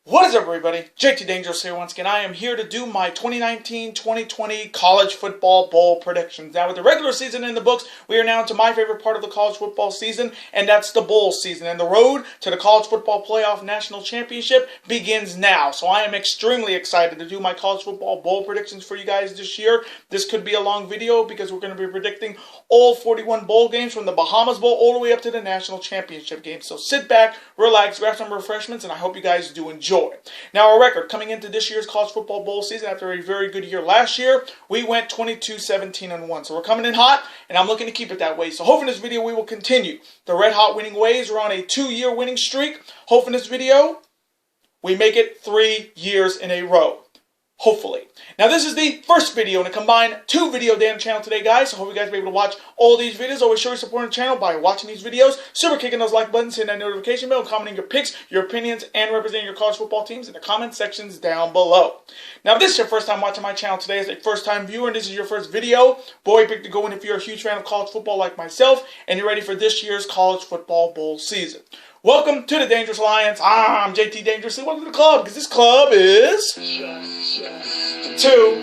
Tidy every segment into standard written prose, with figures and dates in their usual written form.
What is up, everybody? JT Dangerous here once again. I am here to do my 2019-2020 College Football Bowl predictions. Now, with the regular season in the books, we are now into my favorite part of the college football season, and that's the bowl season. And the road to the College Football Playoff National Championship begins now. So I am extremely excited to do my College Football Bowl predictions for you guys this year. This could be a long video because we're going to be predicting all 41 bowl games from the Bahamas Bowl all the way up to the National Championship game. So sit back, relax, grab some refreshments, and I hope you guys do enjoy. Now, our record coming into this year's College Football Bowl season after a very good year last year, we went 22-17-1. So we're coming in hot, and I'm looking to keep it that way. So hopefully in this video we will continue the red hot winning ways. We're on a 2-year winning streak. Hopefully in this video we make it 3 years in a row. Hopefully. Now, this is the first video in a combined 2-video day on the channel today, guys. So I hope you guys will be able to watch all these videos. Always show your support on the channel by watching these videos, super kicking those like buttons, hitting that notification bell, commenting your picks, your opinions, and representing your college football teams in the comment sections down below. Now, if this is your first time watching my channel today as a first-time viewer, and this is your first video, boy, pick to go in if you're a huge fan of college football like myself, and you're ready for this year's College Football Bowl season. Welcome to the Dangerous Alliance. I'm JT Dangerously. Welcome to the club, because this club is two.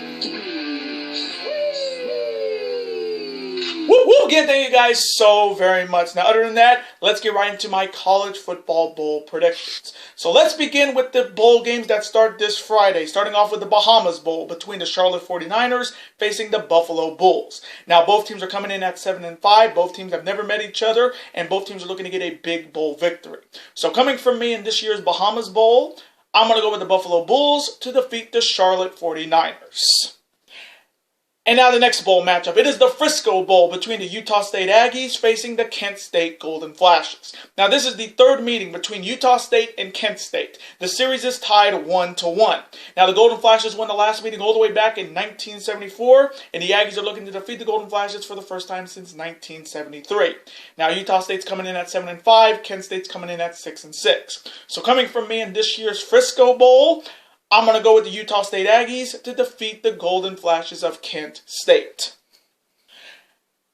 Woo! Again, thank you guys so very much. Now, other than that, let's get right into my College Football Bowl predictions. So let's begin with the bowl games that start this Friday, starting off with the Bahamas Bowl between the Charlotte 49ers facing the Buffalo Bulls. Now, both teams are coming in at 7-5. Both teams have never met each other, and both teams are looking to get a big bowl victory. So coming from me in this year's Bahamas Bowl, I'm going to go with the Buffalo Bulls to defeat the Charlotte 49ers. And now the next bowl matchup. It is the Frisco Bowl between the Utah State Aggies facing the Kent State Golden Flashes. Now, this is the third meeting between Utah State and Kent State. The series is tied 1-1. Now, the Golden Flashes won the last meeting all the way back in 1974, and the Aggies are looking to defeat the Golden Flashes for the first time since 1973. Now, Utah State's coming in at 7-5. Kent State's coming in at 6-6. So coming from me in this year's Frisco Bowl, I'm going to go with the Utah State Aggies to defeat the Golden Flashes of Kent State.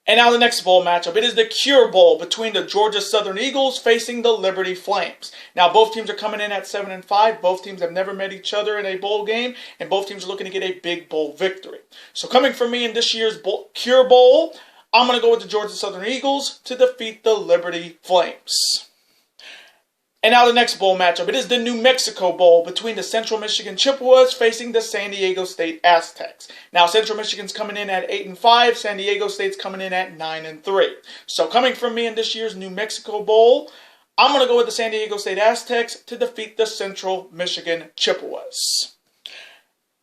And now the next bowl matchup. It is the Cure Bowl between the Georgia Southern Eagles facing the Liberty Flames. Now, both teams are coming in at 7-5. Both teams have never met each other in a bowl game, and both teams are looking to get a big bowl victory. So coming from me in this year's Cure Bowl, I'm going to go with the Georgia Southern Eagles to defeat the Liberty Flames. And now the next bowl matchup. It is the New Mexico Bowl between the Central Michigan Chippewas facing the San Diego State Aztecs. Now, Central Michigan's coming in at 8-5. San Diego State's coming in at 9-3. So coming from me in this year's New Mexico Bowl, I'm going to go with the San Diego State Aztecs to defeat the Central Michigan Chippewas.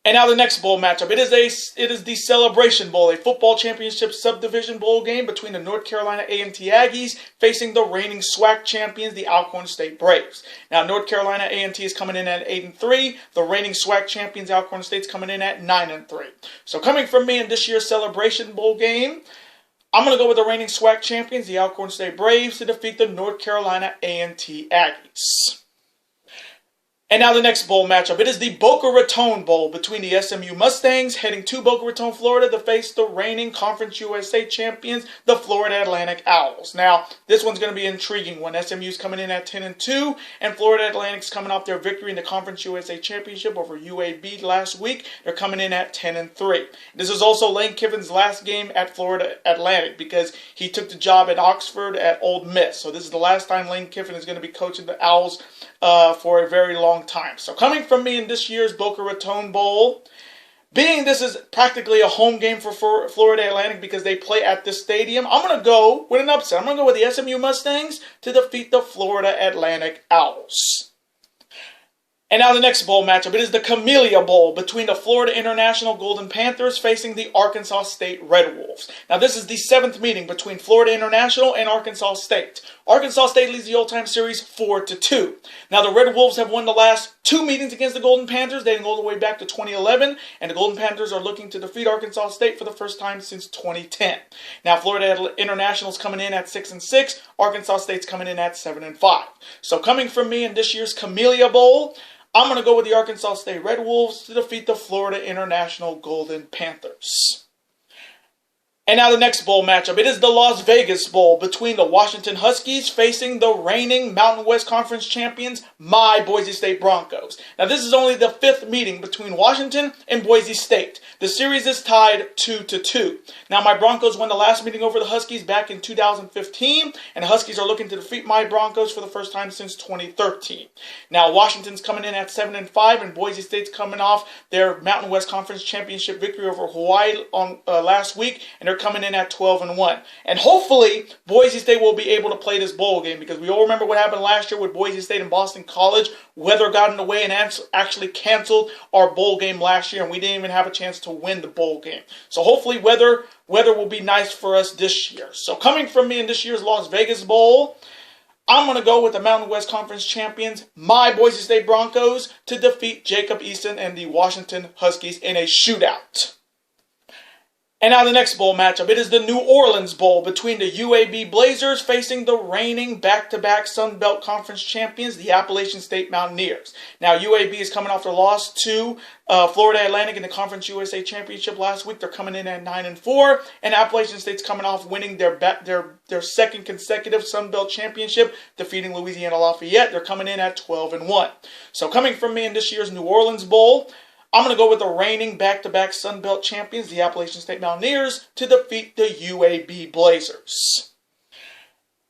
And now the next bowl matchup. It is the Celebration Bowl, a football championship subdivision bowl game between the North Carolina A&T Aggies facing the reigning SWAC champions, the Alcorn State Braves. Now, North Carolina A&T is coming in at 8-3. The reigning SWAC champions, Alcorn State's coming in at 9-3. So coming from me in this year's Celebration Bowl game, I'm going to go with the reigning SWAC champions, the Alcorn State Braves, to defeat the North Carolina A&T Aggies. And now the next bowl matchup. It is the Boca Raton Bowl between the SMU Mustangs heading to Boca Raton, Florida to face the reigning Conference USA champions, the Florida Atlantic Owls. Now, this one's going to be an intriguing one. SMU's coming in at 10-2, and Florida Atlantic's coming off their victory in the Conference USA Championship over UAB last week. They're coming in at 10-3. This is also Lane Kiffin's last game at Florida Atlantic because he took the job at Oxford at Ole Miss. So this is the last time Lane Kiffin is going to be coaching the Owls for a very long time. So coming from me in this year's Boca Raton Bowl, being this is practically a home game for Florida Atlantic because they play at this stadium, I'm going to go with an upset. I'm going to go with the SMU Mustangs to defeat the Florida Atlantic Owls. And now the next bowl matchup. It is the Camellia Bowl between the Florida International Golden Panthers facing the Arkansas State Red Wolves. Now, this is the 7th meeting between Florida International and Arkansas State. Arkansas State leads the all-time series 4-2. Now, the Red Wolves have won the last 2 meetings against the Golden Panthers, dating all the way back to 2011, and the Golden Panthers are looking to defeat Arkansas State for the first time since 2010. Now, Florida International's coming in at 6-6. Arkansas State's coming in at 7-5. So, coming from me in this year's Camellia Bowl, I'm going to go with the Arkansas State Red Wolves to defeat the Florida International Golden Panthers. And now the next bowl matchup. It is the Las Vegas Bowl between the Washington Huskies facing the reigning Mountain West Conference champions, my Boise State Broncos. Now this is only the fifth meeting between Washington and Boise State. The series is tied 2-2. Now my Broncos won the last meeting over the Huskies back in 2015, and the Huskies are looking to defeat my Broncos for the first time since 2013. Now Washington's coming in at 7-5, and Boise State's coming off their Mountain West Conference championship victory over Hawaii on last week, and they're coming in at 12-1. And hopefully, Boise State will be able to play this bowl game, because we all remember what happened last year with Boise State and Boston College. Weather got in the way and actually canceled our bowl game last year, and we didn't even have a chance to win the bowl game. So hopefully weather will be nice for us this year. So coming from me in this year's Las Vegas Bowl, I'm going to go with the Mountain West Conference champions, my Boise State Broncos, to defeat Jacob Eason and the Washington Huskies in a shootout. And now the next bowl matchup. It is the New Orleans Bowl between the UAB Blazers facing the reigning back-to-back Sun Belt Conference champions, the Appalachian State Mountaineers. Now UAB is coming off their loss to Florida Atlantic in the Conference USA Championship last week. They're coming in at 9-4, and Appalachian State's coming off winning their second consecutive Sun Belt Championship, defeating Louisiana Lafayette. They're coming in at 12-1. So coming from me in this year's New Orleans Bowl, I'm going to go with the reigning back-to-back Sun Belt champions, the Appalachian State Mountaineers, to defeat the UAB Blazers.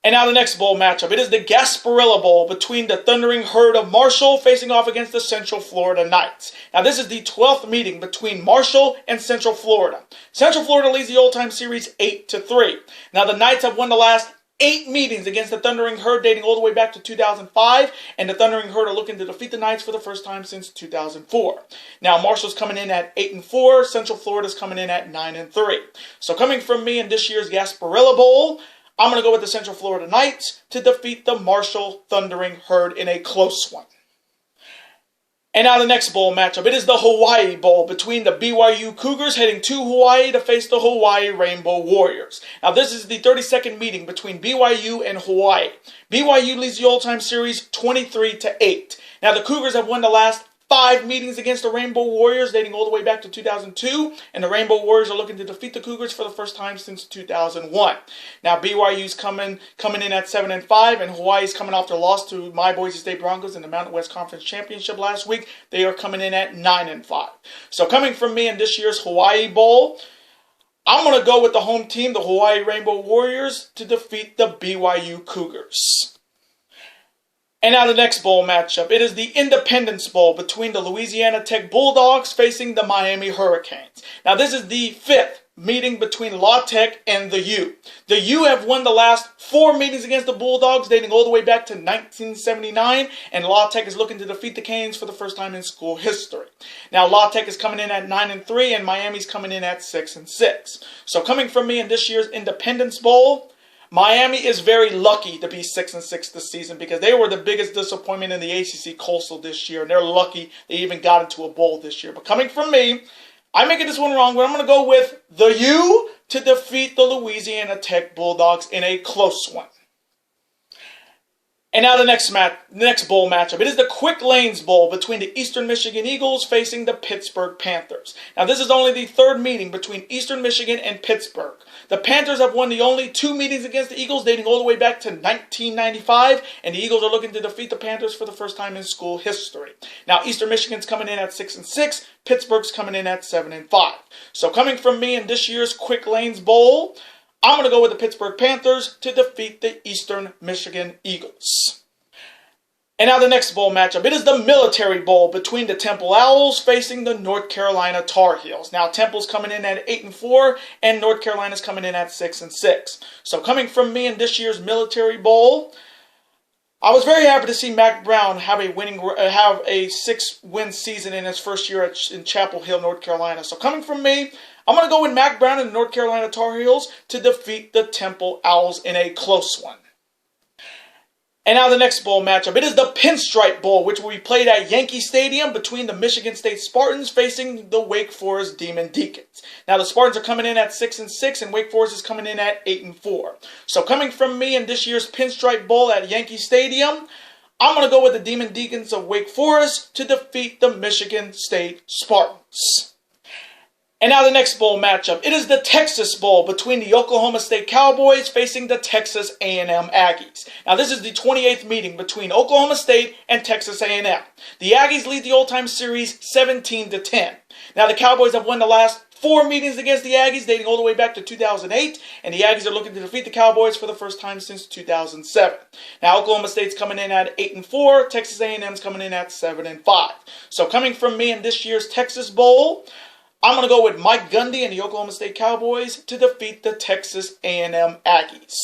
And now the next bowl matchup. It is the Gasparilla Bowl between the Thundering Herd of Marshall facing off against the Central Florida Knights. Now this is the 12th meeting between Marshall and Central Florida. Central Florida leads the old-time series 8-3. Now the Knights have won the last 8 meetings against the Thundering Herd dating all the way back to 2005, and the Thundering Herd are looking to defeat the Knights for the first time since 2004. Now Marshall's coming in at 8-4, Central Florida's coming in at 9-3. So coming from me in this year's Gasparilla Bowl, I'm going to go with the Central Florida Knights to defeat the Marshall Thundering Herd in a close one. And now the next bowl matchup. It is the Hawaii Bowl between the BYU Cougars heading to Hawaii to face the Hawaii Rainbow Warriors. Now this is the 32nd meeting between BYU and Hawaii. BYU leads the all-time series 23-8. Now the Cougars have won the last 5 meetings against the Rainbow Warriors dating all the way back to 2002, and the Rainbow Warriors are looking to defeat the Cougars for the first time since 2001. Now BYU's coming in at 7-5, and Hawaii's coming off their loss to my Boise State Broncos in the Mountain West Conference Championship last week. They are coming in at 9-5. So coming from me in this year's Hawaii Bowl, I'm going to go with the home team, the Hawaii Rainbow Warriors, to defeat the BYU Cougars. And now the next bowl matchup. It is the Independence Bowl between the Louisiana Tech Bulldogs facing the Miami Hurricanes. Now this is the 5th meeting between La Tech and the U. The U have won the last 4 meetings against the Bulldogs dating all the way back to 1979, and La Tech is looking to defeat the Canes for the first time in school history. Now La Tech is coming in at 9-3, and Miami's coming in at 6-6. So coming from me in this year's Independence Bowl, Miami is very lucky to be 6-6 this season, because they were the biggest disappointment in the ACC Coastal this year, and they're lucky they even got into a bowl this year. But coming from me, I'm making this one wrong, but I'm going to go with the U to defeat the Louisiana Tech Bulldogs in a close one. And now the next bowl matchup. It is the Quick Lanes Bowl between the Eastern Michigan Eagles facing the Pittsburgh Panthers. Now this is only the 3rd meeting between Eastern Michigan and Pittsburgh. The Panthers have won the only 2 meetings against the Eagles dating all the way back to 1995, and the Eagles are looking to defeat the Panthers for the first time in school history. Now Eastern Michigan's coming in at 6-6, Pittsburgh's coming in at 7-5. So coming from me in this year's Quick Lanes Bowl, I'm going to go with the Pittsburgh Panthers to defeat the Eastern Michigan Eagles. And now the next bowl matchup. It is the Military Bowl between the Temple Owls facing the North Carolina Tar Heels. Now Temple's coming in at 8-4, and North Carolina's coming in at 6-6. So coming from me in this year's Military Bowl, I was very happy to see Mack Brown have a 6-win season in his first year in Chapel Hill, North Carolina. So coming from me, I'm going to go with Mack Brown and the North Carolina Tar Heels to defeat the Temple Owls in a close one. And now the next bowl matchup. It is the Pinstripe Bowl, which will be played at Yankee Stadium between the Michigan State Spartans facing the Wake Forest Demon Deacons. Now the Spartans are coming in at 6-6, and Wake Forest is coming in at 8-4. So coming from me in this year's Pinstripe Bowl at Yankee Stadium, I'm going to go with the Demon Deacons of Wake Forest to defeat the Michigan State Spartans. And now the next bowl matchup. It is the Texas Bowl between the Oklahoma State Cowboys facing the Texas A&M Aggies. Now this is the 28th meeting between Oklahoma State and Texas A&M. The Aggies lead the old-time series 17-10. Now the Cowboys have won the last 4 meetings against the Aggies, dating all the way back to 2008, and the Aggies are looking to defeat the Cowboys for the first time since 2007. Now Oklahoma State's coming in at 8-4, Texas A&M's coming in at 7-5. So coming from me in this year's Texas Bowl, I'm going to go with Mike Gundy and the Oklahoma State Cowboys to defeat the Texas A&M Aggies.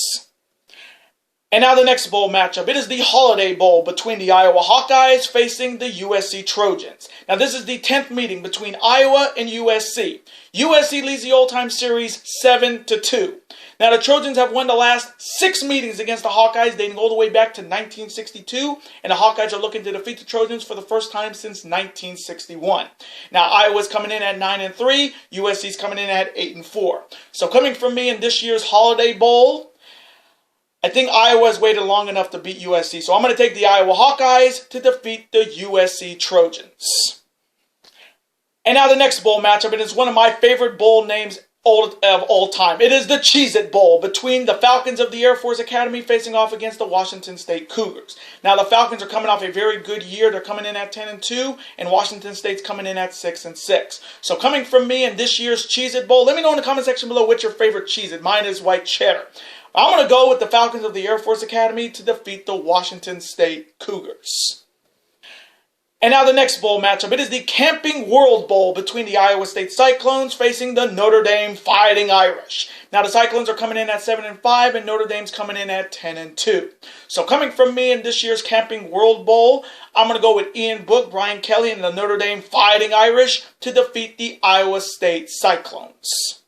And now the next bowl matchup. It is the Holiday Bowl between the Iowa Hawkeyes facing the USC Trojans. Now this is the 10th meeting between Iowa and USC. USC leads the all-time series 7-2. Now the Trojans have won the last 6 meetings against the Hawkeyes dating all the way back to 1962, and the Hawkeyes are looking to defeat the Trojans for the first time since 1961. Now Iowa's coming in at 9-3, USC's coming in at 8-4. So coming from me in this year's Holiday Bowl, I think Iowa's waited long enough to beat USC, so I'm going to take the Iowa Hawkeyes to defeat the USC Trojans. And now the next bowl matchup, and it's one of my favorite bowl names of all time. It is the Cheez-It Bowl between the Falcons of the Air Force Academy facing off against the Washington State Cougars. Now the Falcons are coming off a very good year. They're coming in at 10-2, and Washington State's coming in at 6-6. So coming from me in this year's Cheez-It Bowl, let me know in the comment section below what's your favorite Cheez-It. Mine is white cheddar. I'm going to go with the Falcons of the Air Force Academy to defeat the Washington State Cougars. And now the next bowl matchup. It is the Camping World Bowl between the Iowa State Cyclones facing the Notre Dame Fighting Irish. Now the Cyclones are coming in at 7-5 and Notre Dame's coming in at 10-2. So coming from me in this year's Camping World Bowl, I'm going to go with Ian Book, Brian Kelly, and the Notre Dame Fighting Irish to defeat the Iowa State Cyclones.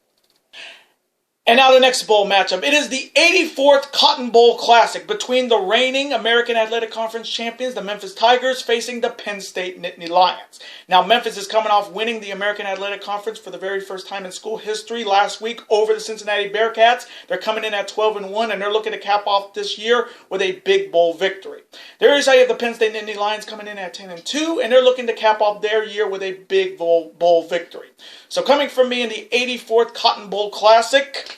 And now the next bowl matchup. It is the 84th Cotton Bowl Classic between the reigning American Athletic Conference champions, the Memphis Tigers, facing the Penn State Nittany Lions. Now Memphis is coming off winning the American Athletic Conference for the very first time in school history last week over the Cincinnati Bearcats. They're coming in at 12-1, and they're looking to cap off this year with a big bowl victory. There is how you have the Penn State Nittany Lions coming in at 10-2, and they're looking to cap off their year with a big bowl victory. So coming from me in the 84th Cotton Bowl Classic,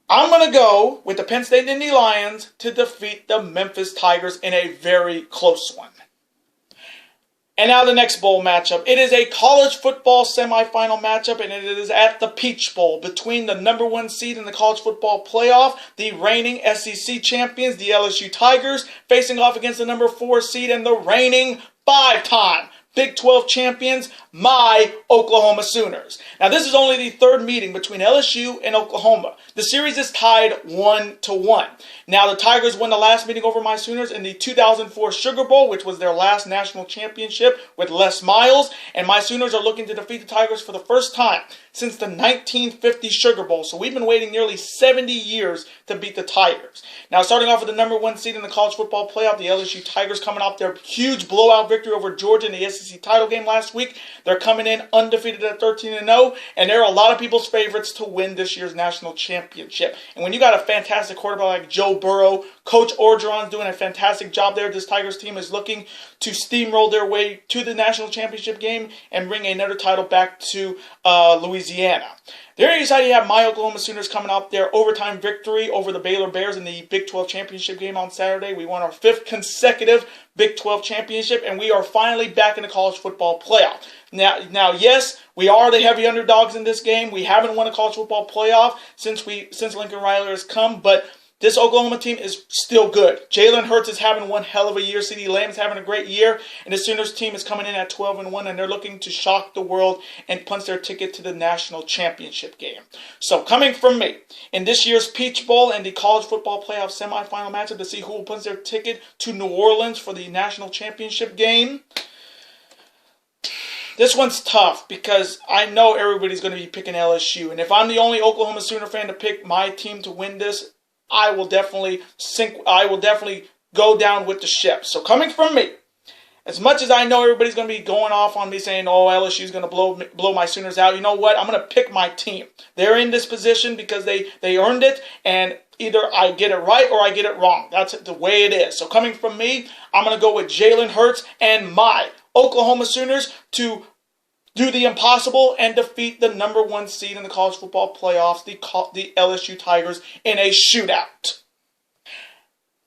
I'm going to go with the Penn State Nittany Lions to defeat the Memphis Tigers in a very close one. And now the next bowl matchup. It is a college football semifinal matchup, and it is at the Peach Bowl between the #1 seed in the college football playoff, the reigning SEC champions, the LSU Tigers, facing off against the #4 seed and the reigning 5-time Big 12 champions, my Oklahoma Sooners. Now, this is only the 3rd meeting between LSU and Oklahoma. The series is tied 1-1. Now, the Tigers won the last meeting over my Sooners in the 2004 Sugar Bowl, which was their last national championship with Les Miles, and my Sooners are looking to defeat the Tigers for the first time since the 1950 Sugar Bowl. So we've been waiting nearly 70 years to beat the Tigers. Now, starting off with the #1 seed in the college football playoff, the LSU Tigers coming off their huge blowout victory over Georgia in the SEC title game last week. They're coming in undefeated at 13-0, and they're a lot of people's favorites to win this year's national championship. And when you got a fantastic quarterback like Joe Burrow, Coach Orgeron's doing a fantastic job there. This Tigers team is looking to steamroll their way to the national championship game and bring another title back to Louisiana. There you decide you have my Oklahoma Sooners coming out their overtime victory over the Baylor Bears in the Big 12 championship game on Saturday. We won our 5th consecutive Big 12 championship, and we are finally back in the college football playoff. Now, yes, we are the heavy underdogs in this game. We haven't won a college football playoff since Lincoln Riley has come, but this Oklahoma team is still good. Jalen Hurts is having one hell of a year. CeeDee Lamb is having a great year. And the Sooners team is coming in at 12-1, and they're looking to shock the world and punch their ticket to the national championship game. So coming from me, in this year's Peach Bowl and the college football playoff semifinal matchup to see who will punch their ticket to New Orleans for the national championship game, this one's tough because I know everybody's going to be picking LSU. And if I'm the only Oklahoma Sooner fan to pick my team to win this, I will definitely go down with the ship. So coming from me, as much as I know everybody's going to be going off on me saying, oh, LSU's going to blow my Sooners out, you know what? I'm going to pick my team. They're in this position because they earned it, and either I get it right or I get it wrong. That's the way it is. So coming from me, I'm going to go with Jalen Hurts and my Oklahoma Sooners to do the impossible and defeat the number 1 seed in the college football playoffs, the LSU Tigers, in a shootout.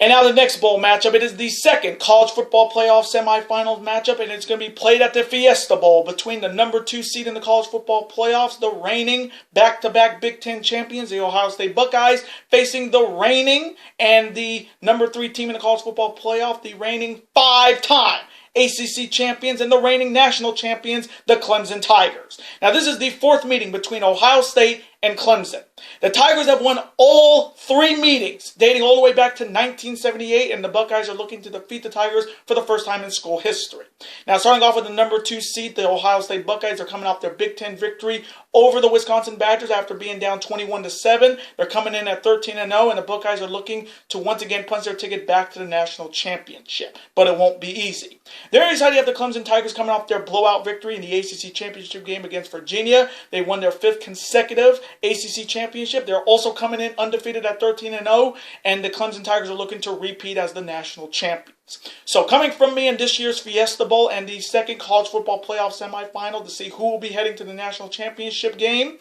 And now the next bowl matchup, it is the second college football playoff semifinals matchup, and it's going to be played at the Fiesta Bowl between the number 2 seed in the college football playoffs, the reigning back-to-back Big Ten champions, the Ohio State Buckeyes, facing the reigning and the number 3 team in the college football playoff, the reigning 5-time ACC champions and the reigning national champions, the Clemson Tigers. Now this is the 4th meeting between Ohio State and Clemson. The Tigers have won all 3 meetings, dating all the way back to 1978, and the Buckeyes are looking to defeat the Tigers for the first time in school history. Now, starting off with the number 2 seed, the Ohio State Buckeyes are coming off their Big Ten victory over the Wisconsin Badgers after being down 21-7. They're coming in at 13-0, and the Buckeyes are looking to once again punch their ticket back to the national championship, but it won't be easy. There is how you have the Clemson Tigers coming off their blowout victory in the ACC championship game against Virginia. They won their 5th consecutive ACC championship. They're also coming in undefeated at 13-0, and the Clemson Tigers are looking to repeat as the national champions. So coming from me in this year's Fiesta Bowl and the second college football playoff semifinal to see who will be heading to the national championship game.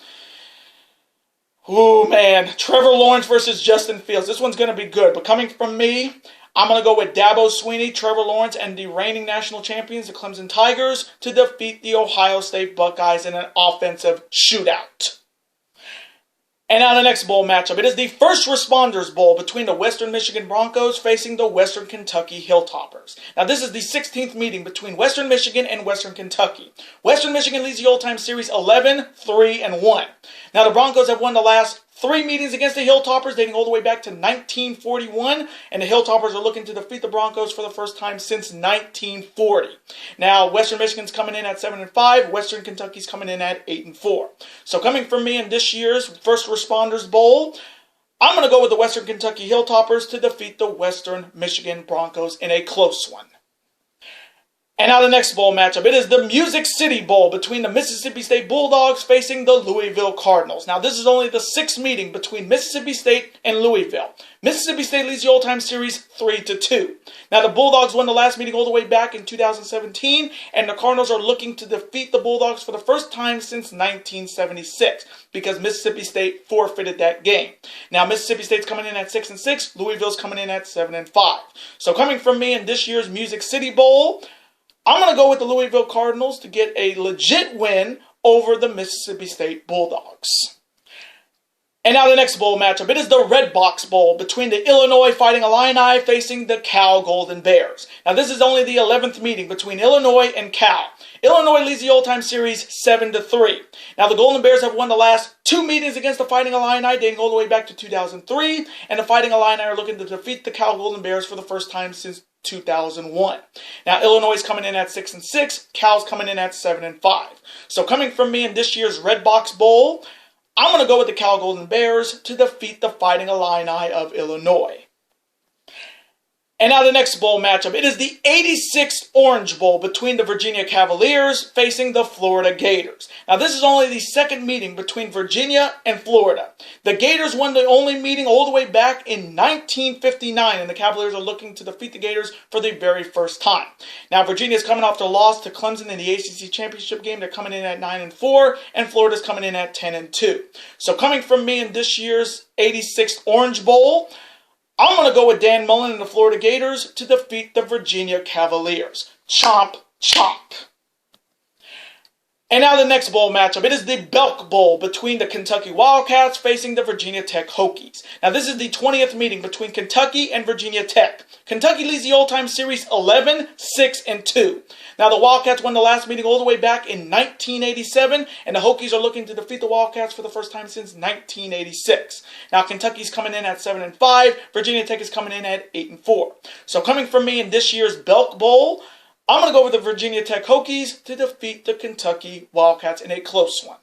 Ooh, man. Trevor Lawrence versus Justin Fields. This one's going to be good. But coming from me, I'm going to go with Dabo Swinney, Trevor Lawrence, and the reigning national champions, the Clemson Tigers, to defeat the Ohio State Buckeyes in an offensive shootout. And now the next bowl matchup. It is the First Responders Bowl between the Western Michigan Broncos facing the Western Kentucky Hilltoppers. Now this is the 16th meeting between Western Michigan and Western Kentucky. Western Michigan leads the all-time series 11-3-1. Now the Broncos have won the last 3 meetings against the Hilltoppers dating all the way back to 1941, and the Hilltoppers are looking to defeat the Broncos for the first time since 1940. Now, Western Michigan's coming in at 7-5, Western Kentucky's coming in at 8-4. So coming from me in this year's First Responders Bowl, I'm going to go with the Western Kentucky Hilltoppers to defeat the Western Michigan Broncos in a close one. And now the next bowl matchup. It is the Music City Bowl between the Mississippi State Bulldogs facing the Louisville Cardinals. Now this is only the 6th meeting between Mississippi State and Louisville. Mississippi State leads the all-time series 3-2. Now the Bulldogs won the last meeting all the way back in 2017, and the Cardinals are looking to defeat the Bulldogs for the first time since 1976 because Mississippi State forfeited that game. Now Mississippi State's coming in at 6-6, Louisville's coming in at 7-5. So coming from me in this year's Music City Bowl, I'm going to go with the Louisville Cardinals to get a legit win over the Mississippi State Bulldogs. And now the next bowl matchup. It is the Red Box Bowl between the Illinois Fighting Illini facing the Cal Golden Bears. Now this is only the 11th meeting between Illinois and Cal. Illinois leads the all-time series 7-3. Now the Golden Bears have won the last 2 meetings against the Fighting Illini dating all the way back to 2003, and the Fighting Illini are looking to defeat the Cal Golden Bears for the first time since 2001. Now Illinois is coming in at 6-6, Cal's coming in at 7-5. So coming from me in this year's Red Box Bowl, I'm going to go with the Cal Golden Bears to defeat the Fighting Illini of Illinois. And now the next bowl matchup. It is the 86th Orange Bowl between the Virginia Cavaliers facing the Florida Gators. Now this is only the 2nd meeting between Virginia and Florida. The Gators won the only meeting all the way back in 1959, and the Cavaliers are looking to defeat the Gators for the very first time. Now Virginia is coming off their loss to Clemson in the ACC Championship game. They're coming in at 9-4, and Florida's coming in at 10-2. So coming from me in this year's 86th Orange Bowl, I'm going to go with Dan Mullen and the Florida Gators to defeat the Virginia Cavaliers. Chomp, chomp. And now the next bowl matchup. It is the Belk Bowl between the Kentucky Wildcats facing the Virginia Tech Hokies. Now this is the 20th meeting between Kentucky and Virginia Tech. Kentucky leads the all-time series 11-6-2. Now the Wildcats won the last meeting all the way back in 1987, and the Hokies are looking to defeat the Wildcats for the first time since 1986. Now Kentucky's coming in at 7-5, Virginia Tech is coming in at 8-4. So coming from me in this year's Belk Bowl, I'm going to go with the Virginia Tech Hokies to defeat the Kentucky Wildcats in a close one.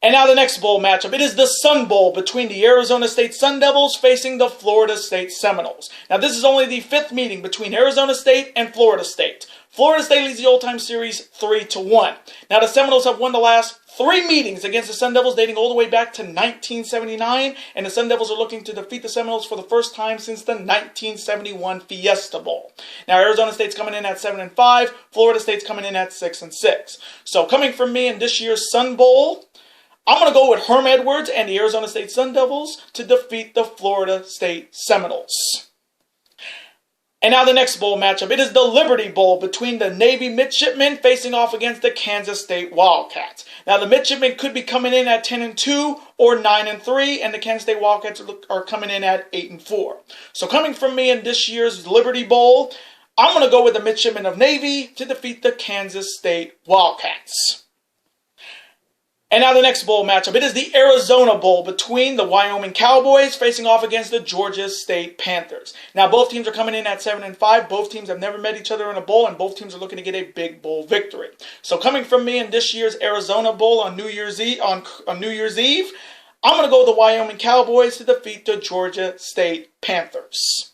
And now the next bowl matchup. It is the Sun Bowl between the Arizona State Sun Devils facing the Florida State Seminoles. Now this is only the 5th meeting between Arizona State and Florida State. Florida State leads the old-time series 3-1. Now the Seminoles have won the last 3 meetings against the Sun Devils dating all the way back to 1979, and the Sun Devils are looking to defeat the Seminoles for the first time since the 1971 Fiesta Bowl. Now Arizona State's coming in at 7-5, Florida State's coming in at 6-6. So coming from me in this year's Sun Bowl, I'm going to go with Herm Edwards and the Arizona State Sun Devils to defeat the Florida State Seminoles. And now the next bowl matchup. It is the Liberty Bowl between the Navy Midshipmen facing off against the Kansas State Wildcats. Now the Midshipmen could be coming in at 10-2 or 9-3, and the Kansas State Wildcats are coming in at 8-4. So coming from me in this year's Liberty Bowl, I'm going to go with the Midshipmen of Navy to defeat the Kansas State Wildcats. And now the next bowl matchup. It is the Arizona Bowl between the Wyoming Cowboys facing off against the Georgia State Panthers. Now both teams are coming in at 7-5. Both teams have never met each other in a bowl, and both teams are looking to get a big bowl victory. So coming from me in this year's Arizona Bowl on New Year's Eve, I'm going to go with the Wyoming Cowboys to defeat the Georgia State Panthers.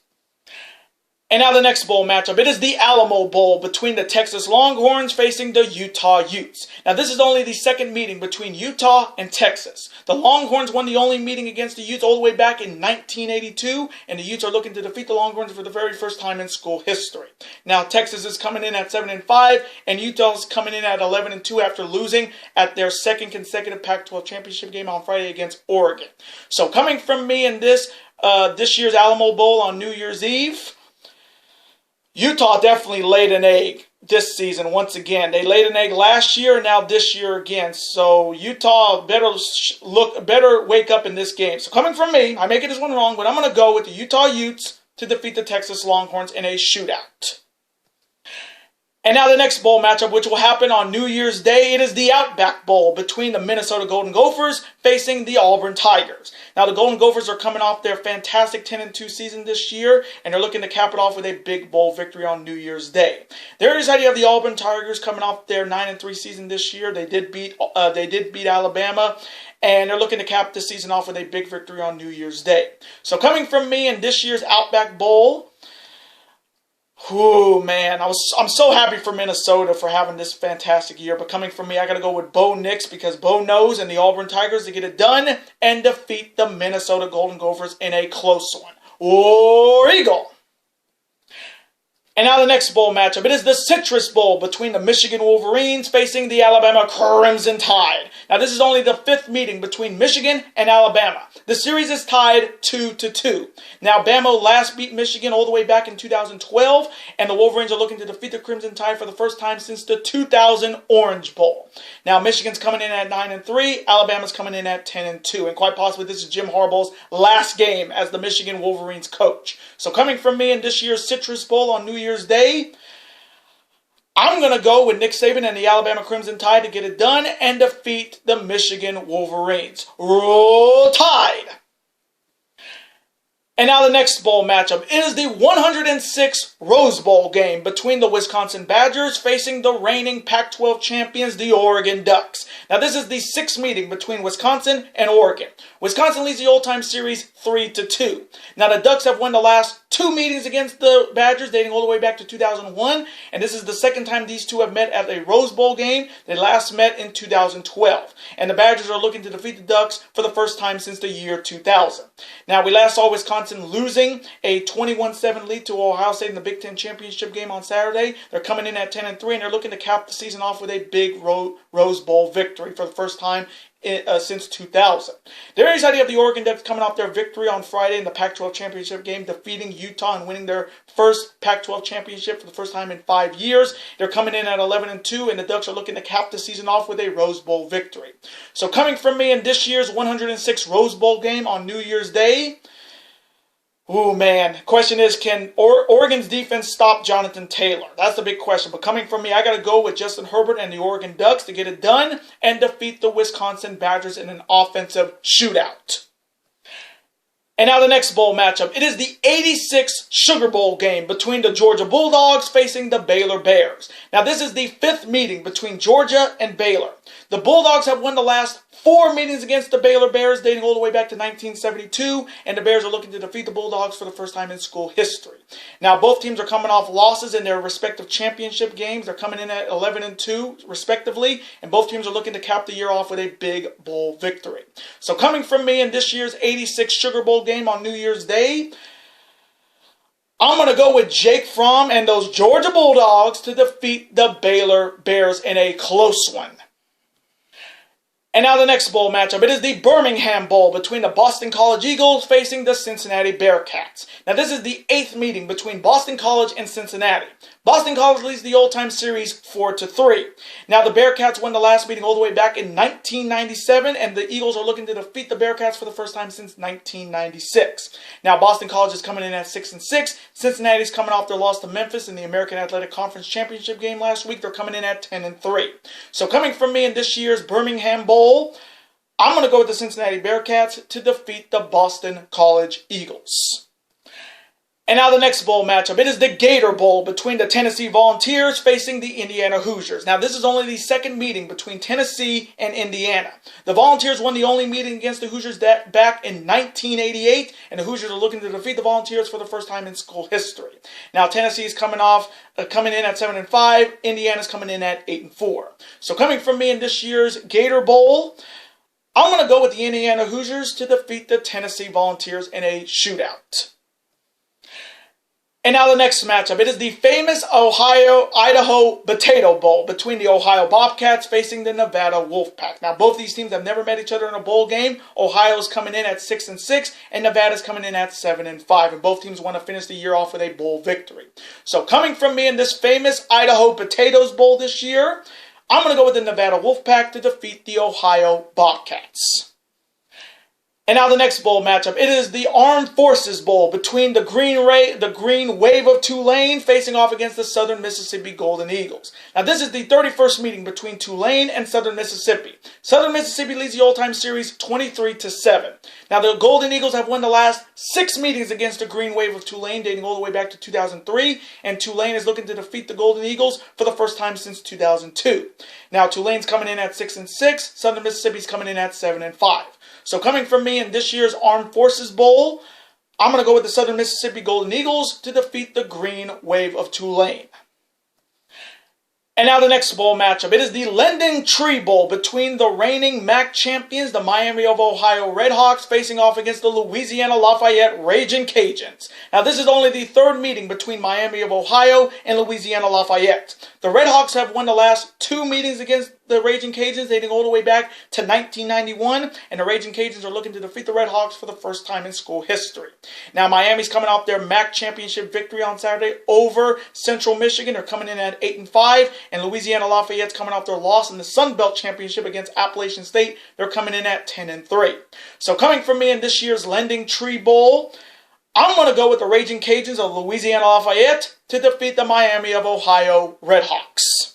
And now the next bowl matchup. It is the Alamo Bowl between the Texas Longhorns facing the Utah Utes. Now this is only the 2nd meeting between Utah and Texas. The Longhorns won the only meeting against the Utes all the way back in 1982, and the Utes are looking to defeat the Longhorns for the very first time in school history. Now Texas is coming in at 7-5, and Utah is coming in at 11-2 after losing at their 2nd consecutive Pac-12 championship game on Friday against Oregon. So coming from me in this year's Alamo Bowl on New Year's Eve, Utah definitely laid an egg this season once again. They laid an egg last year and now this year again. So Utah better wake up in this game. So coming from me, I may get this one wrong, but I'm going to go with the Utah Utes to defeat the Texas Longhorns in a shootout. And now the next bowl matchup, which will happen on New Year's Day, it is the Outback Bowl between the Minnesota Golden Gophers facing the Auburn Tigers. Now the Golden Gophers are coming off their fantastic 10-2 season this year, and they're looking to cap it off with a big bowl victory on New Year's Day. There is idea of the Auburn Tigers coming off their 9-3 season this year. They did beat Alabama, and they're looking to cap the season off with a big victory on New Year's Day. So coming from me in this year's Outback Bowl, whoo, man, I'm so happy for Minnesota for having this fantastic year. But coming from me, I got to go with Bo Nix because Bo knows and the Auburn Tigers to get it done and defeat the Minnesota Golden Gophers in a close one. War Eagle! And now the next bowl matchup. It is the Citrus Bowl between the Michigan Wolverines facing the Alabama Crimson Tide. Now this is only the 5th meeting between Michigan and Alabama. The series is tied 2-2. Now Bama last beat Michigan all the way back in 2012, and the Wolverines are looking to defeat the Crimson Tide for the first time since the 2000 Orange Bowl. Now Michigan's coming in at 9-3, Alabama's coming in at 10-2, and quite possibly this is Jim Harbaugh's last game as the Michigan Wolverines coach. So coming from me in this year's Citrus Bowl on New Year's Day, I'm going to go with Nick Saban and the Alabama Crimson Tide to get it done and defeat the Michigan Wolverines. Roll Tide! And now the next bowl matchup is the 106th Rose Bowl game between the Wisconsin Badgers facing the reigning Pac-12 champions, the Oregon Ducks. Now this is the 6th meeting between Wisconsin and Oregon. Wisconsin leads the old-time series 3-2. Now the Ducks have won the last 2 meetings against the Badgers dating all the way back to 2001, and this is the 2nd time these two have met at a Rose Bowl game. They last met in 2012, and the Badgers are looking to defeat the Ducks for the first time since the year 2000. Now we last saw Wisconsin losing a 21-7 lead to Ohio State in the Big Ten Championship game on Saturday. They're coming in at 10-3, and they're looking to cap the season off with a big Rose Bowl victory for the first time since 2000. There is idea of the Oregon Ducks coming off their victory on Friday in the Pac-12 championship game, defeating Utah and winning their first Pac-12 championship for the first time in 5 years. They're coming in at 11-2, and the Ducks are looking to cap the season off with a Rose Bowl victory. So coming from me in this year's 106th Rose Bowl game on New Year's Day, ooh, man. Question is, can Oregon's defense stop Jonathan Taylor? That's the big question. But coming from me, I got to go with Justin Herbert and the Oregon Ducks to get it done and defeat the Wisconsin Badgers in an offensive shootout. And now the next bowl matchup. It is the 86th Sugar Bowl game between the Georgia Bulldogs facing the Baylor Bears. Now this is the 5th meeting between Georgia and Baylor. The Bulldogs have won the last 4 meetings against the Baylor Bears dating all the way back to 1972, and the Bears are looking to defeat the Bulldogs for the first time in school history. Now, both teams are coming off losses in their respective championship games. They're coming in at 11-2, respectively, and both teams are looking to cap the year off with a big bowl victory. So coming from me in this year's 86 Sugar Bowl game on New Year's Day, I'm going to go with Jake Fromm and those Georgia Bulldogs to defeat the Baylor Bears in a close one. And now the next bowl matchup. It is the Birmingham Bowl between the Boston College Eagles facing the Cincinnati Bearcats. Now this is the 8th meeting between Boston College and Cincinnati. Boston College leads the old-time series 4-3. Now the Bearcats won the last meeting all the way back in 1997, and the Eagles are looking to defeat the Bearcats for the first time since 1996. Now Boston College is coming in at 6-6. Cincinnati's coming off their loss to Memphis in the American Athletic Conference Championship game last week. They're coming in at 10-3. So coming from me in this year's Birmingham Bowl, I'm going to go with the Cincinnati Bearcats to defeat the Boston College Eagles. And now the next bowl matchup. It is the Gator Bowl between the Tennessee Volunteers facing the Indiana Hoosiers. Now this is only the second meeting between Tennessee and Indiana. The Volunteers won the only meeting against the Hoosiers back in 1988, and the Hoosiers are looking to defeat the Volunteers for the first time in school history. Now Tennessee is coming in at 7-5. Indiana's coming in at 8-4. So coming from me in this year's Gator Bowl, I'm going to go with the Indiana Hoosiers to defeat the Tennessee Volunteers in a shootout. And now the next matchup. It is the famous Ohio-Idaho Potato Bowl between the Ohio Bobcats facing the Nevada Wolfpack. Now, both these teams have never met each other in a bowl game. Ohio's coming in at 6-6, and Nevada's coming in at 7-5. And both teams want to finish the year off with a bowl victory. So, coming from me in this famous Idaho Potatoes Bowl this year, I'm going to go with the Nevada Wolfpack to defeat the Ohio Bobcats. And now the next bowl matchup. It is the Armed Forces Bowl between the Green Wave of Tulane facing off against the Southern Mississippi Golden Eagles. Now this is the 31st meeting between Tulane and Southern Mississippi. Southern Mississippi leads the all-time series 23-7. Now the Golden Eagles have won the last 6 meetings against the Green Wave of Tulane dating all the way back to 2003, and Tulane is looking to defeat the Golden Eagles for the first time since 2002. Now Tulane's coming in at 6-6, Southern Mississippi's coming in at 7-5. So coming from me in this year's Armed Forces Bowl, I'm going to go with the Southern Mississippi Golden Eagles to defeat the Green Wave of Tulane. And now the next bowl matchup. It is the Lending Tree Bowl between the reigning MAC champions, the Miami of Ohio Redhawks, facing off against the Louisiana Lafayette Ragin' Cajuns. Now this is only the 3rd meeting between Miami of Ohio and Louisiana Lafayette. The Redhawks have won the last 2 meetings against the Ragin' Cajuns dating all the way back to 1991, and the Ragin' Cajuns are looking to defeat the Redhawks for the first time in school history. Now Miami's coming off their MAC championship victory on Saturday over Central Michigan. They're coming in at 8-5, and Louisiana Lafayette's coming off their loss in the Sun Belt Championship against Appalachian State. They're coming in at 10-3. So coming from me in this year's Lending Tree Bowl, I'm going to go with the Ragin' Cajuns of Louisiana Lafayette to defeat the Miami of Ohio Redhawks.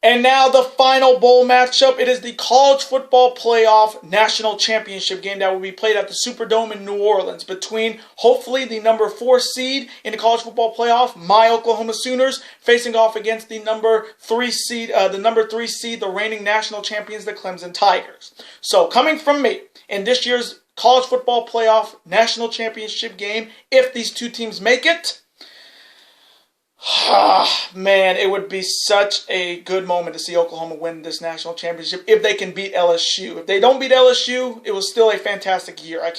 And now the final bowl matchup. It is the College Football Playoff National Championship game that will be played at the Superdome in New Orleans between, hopefully, the number 4 seed in the College Football Playoff, my Oklahoma Sooners, facing off against the number 3 seed, the reigning national champions, the Clemson Tigers. So, coming from me, in this year's College Football Playoff National Championship game, if these two teams make it, man, it would be such a good moment to see Oklahoma win this national championship if they can beat LSU. If they don't beat LSU, it was still a fantastic year. I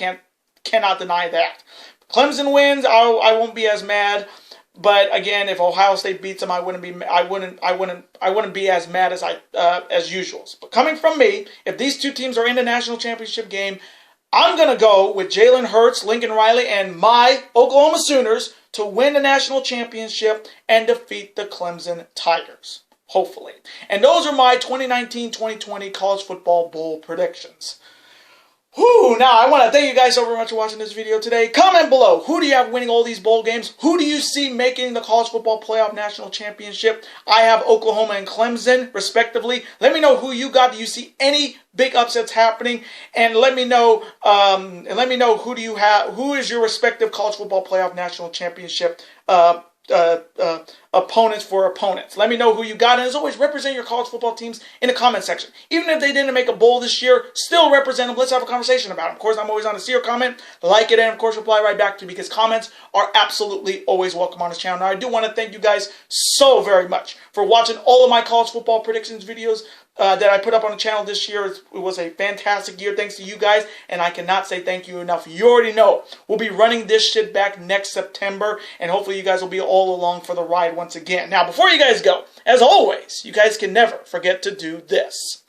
cannot deny that. Clemson wins, I won't be as mad. But again, if Ohio State beats them, I wouldn't be as mad as usual. But coming from me, if these two teams are in the national championship game, I'm going to go with Jalen Hurts, Lincoln Riley, and my Oklahoma Sooners to win the national championship and defeat the Clemson Tigers, hopefully. And those are my 2019-2020 College Football Bowl predictions. Now, I want to thank you guys so very much for watching this video today. Comment below, who do you have winning all these bowl games? Who do you see making the College Football Playoff National Championship? I have Oklahoma and Clemson, respectively. Let me know who you got. Do you see any big upsets happening? And let me know who do you have, who is your respective College Football Playoff National Championship opponents for opponents. Let me know who you got, and as always, represent your college football teams in the comment section. Even if they didn't make a bowl this year, still represent them. Let's have a conversation about them. Of course, I'm always on to see your comment, like it, and of course, reply right back to you, because comments are absolutely always welcome on this channel. Now, I do want to thank you guys so very much for watching all of my college football predictions videos that I put up on the channel this year. It was a fantastic year thanks to you guys, and I cannot say thank you enough. You already know we'll be running this shit back next September, and hopefully you guys will be all along for the ride once again. Now, before you guys go, as always, you guys can never forget to do this.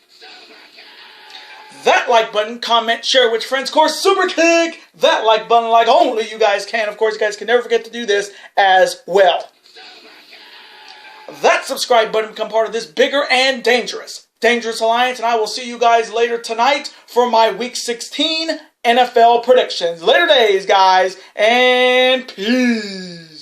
That like button, comment, share with friends, of course, super kick that like button like only you guys can. Of course, you guys can never forget to do this as well. That subscribe button, become part of this bigger and dangerous alliance, and I will see you guys later tonight for my Week 16 NFL predictions. Later days, guys, and peace.